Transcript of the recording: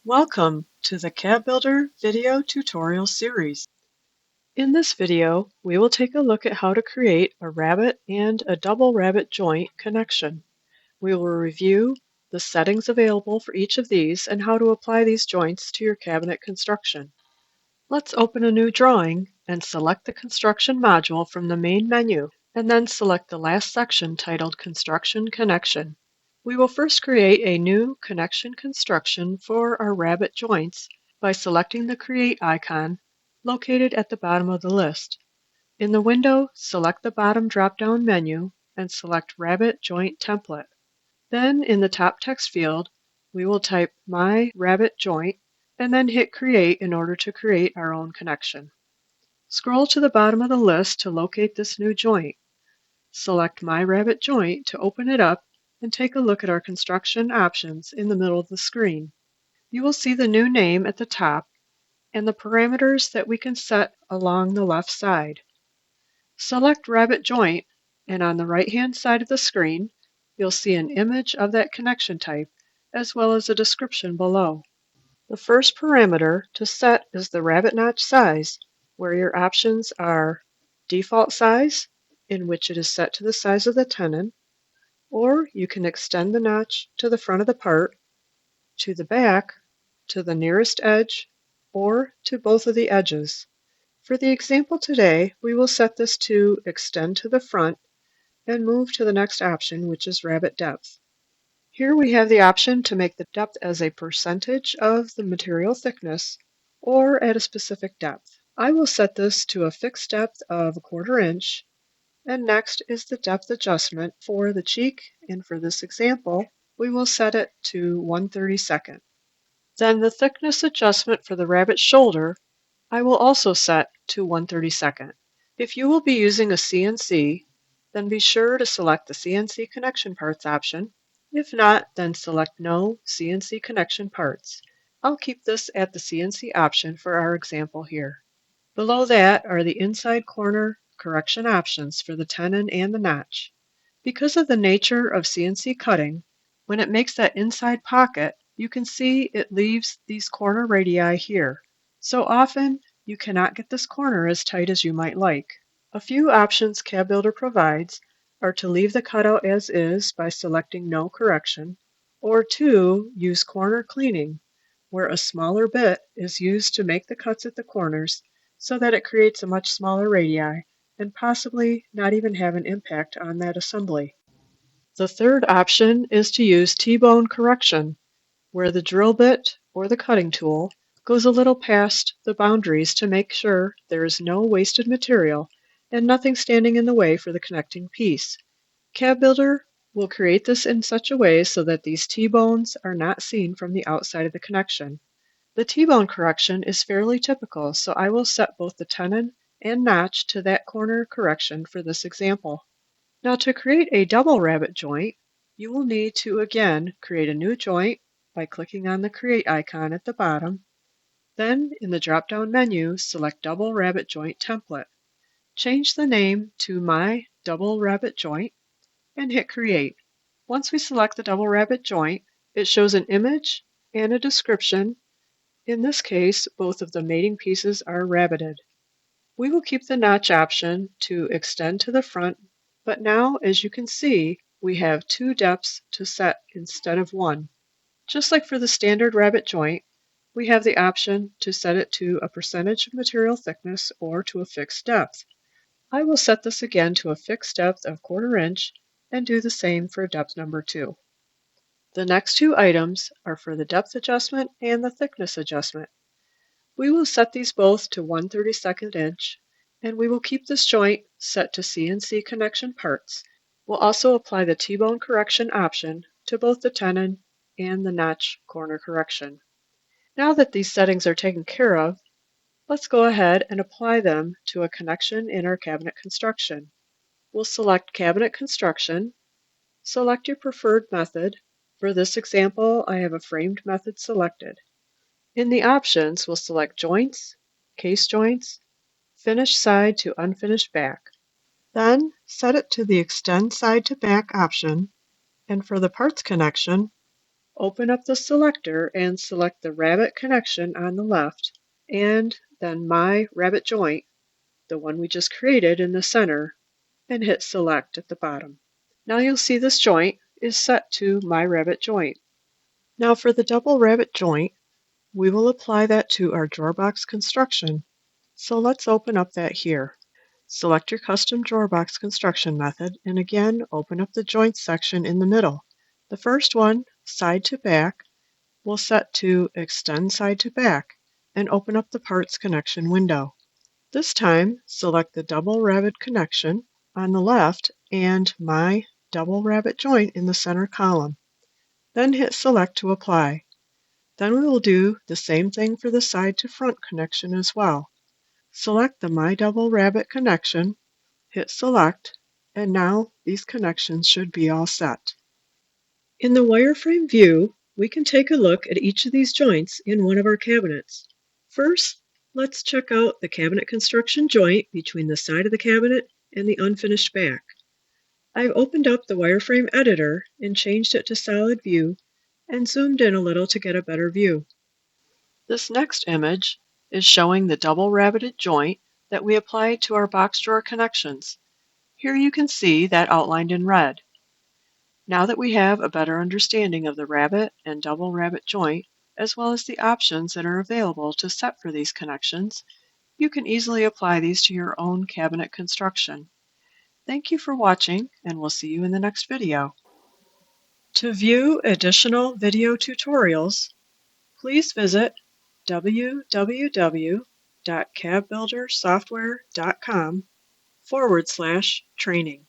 Welcome to the CAD Builder video tutorial series. In this video, we will take a look at how to create a rabbet and a double rabbet joint connection. We will review the settings available for each of these and how to apply these joints to your cabinet construction. Let's open a new drawing and select the construction module from the main menu, and then select the last section titled Construction Connection. We will first create a new connection construction for our rabbet joints by selecting the Create icon located at the bottom of the list. In the window, select the bottom drop-down menu and select Rabbet Joint Template. Then in the top text field, we will type My Rabbet Joint and then hit Create in order to create our own connection. Scroll to the bottom of the list to locate this new joint. Select My Rabbet Joint to open it up and take a look at our construction options in the middle of the screen. You will see the new name at the top and the parameters that we can set along the left side. Select Rabbet Joint, and on the right-hand side of the screen, you'll see an image of that connection type as well as a description below. The first parameter to set is the rabbet notch size, where your options are default size, in which it is set to the size of the tenon, or you can extend the notch to the front of the part, to the back, to the nearest edge, or to both of the edges. For the example today, we will set this to extend to the front and move to the next option, which is rabbet depth. Here we have the option to make the depth as a percentage of the material thickness or at a specific depth. I will set this to a fixed depth of 1/4 inch. And next is the depth adjustment for the cheek, and for this example, we will set it to 1/32. Then the thickness adjustment for the rabbet shoulder, I will also set to 1/32. If you will be using a CNC, then be sure to select the CNC connection parts option. If not, then select No CNC connection parts. I'll keep this at the CNC option for our example here. Below that are the inside corner correction options for the tenon and the notch. Because of the nature of CNC cutting, when it makes that inside pocket, you can see it leaves these corner radii here. So often, you cannot get this corner as tight as you might like. A few options CAD Builder provides are to leave the cutout as is by selecting No Correction, or to use corner cleaning, where a smaller bit is used to make the cuts at the corners so that it creates a much smaller radii and possibly not even have an impact on that assembly. The third option is to use T-bone correction, where the drill bit or the cutting tool goes a little past the boundaries to make sure there is no wasted material and nothing standing in the way for the connecting piece. CAD Builder will create this in such a way so that these T-bones are not seen from the outside of the connection. The T-bone correction is fairly typical, so I will set both the tenon and notch to that corner correction for this example. Now to create a double rabbet joint, you will need to again create a new joint by clicking on the Create icon at the bottom. Then in the drop-down menu, select Double Rabbet Joint Template. Change the name to My Double Rabbet Joint and hit Create. Once we select the double rabbet joint, it shows an image and a description. In this case, both of the mating pieces are rabbeted. We will keep the notch option to extend to the front, but now, as you can see, we have 2 depths to set instead of 1. Just like for the standard rabbet joint, we have the option to set it to a percentage of material thickness or to a fixed depth. I will set this again to a fixed depth of 1/4 inch and do the same for depth number 2. The next 2 items are for the depth adjustment and the thickness adjustment. We will set these both to 1/32 inch, and we will keep this joint set to CNC connection parts. We'll also apply the T-bone correction option to both the tenon and the notch corner correction. Now that these settings are taken care of, let's go ahead and apply them to a connection in our cabinet construction. We'll select Cabinet Construction, select your preferred method. For this example, I have a framed method selected. In the options, we'll select Joints, Case Joints, Finish Side to Unfinished Back. Then set it to the Extend Side to Back option, and for the parts connection, Open up the selector and select the Rabbet connection on the left, and then My Rabbet Joint, the one we just created, in the center, and hit Select at the bottom. Now you'll see this joint is set to My Rabbet Joint. Now for the double rabbet joint, we will apply that to our drawer box construction. So let's open up that here. Select your custom drawer box construction method, and again open up the joints section in the middle. The first one, side to back, we'll set to Extend Side to Back and open up the Parts Connection window. This time, select the double rabbet connection on the left and My Double Rabbet Joint in the center column. Then hit Select to apply. Then we will do the same thing for the side to front connection as well. Select the My Double Rabbet connection, hit Select, and now these connections should be all set. In the wireframe view, we can take a look at each of these joints in one of our cabinets. First, let's check out the cabinet construction joint between the side of the cabinet and the unfinished back. I've opened up the wireframe editor and changed it to solid view and zoomed in a little to get a better view. This next image is showing the double rabbeted joint that we applied to our box drawer connections. Here you can see that outlined in red. Now that we have a better understanding of the rabbet and double rabbet joint, as well as the options that are available to set for these connections, you can easily apply these to your own cabinet construction. Thank you for watching, and we'll see you in the next video. To view additional video tutorials, please visit www.cabbuildersoftware.com/training.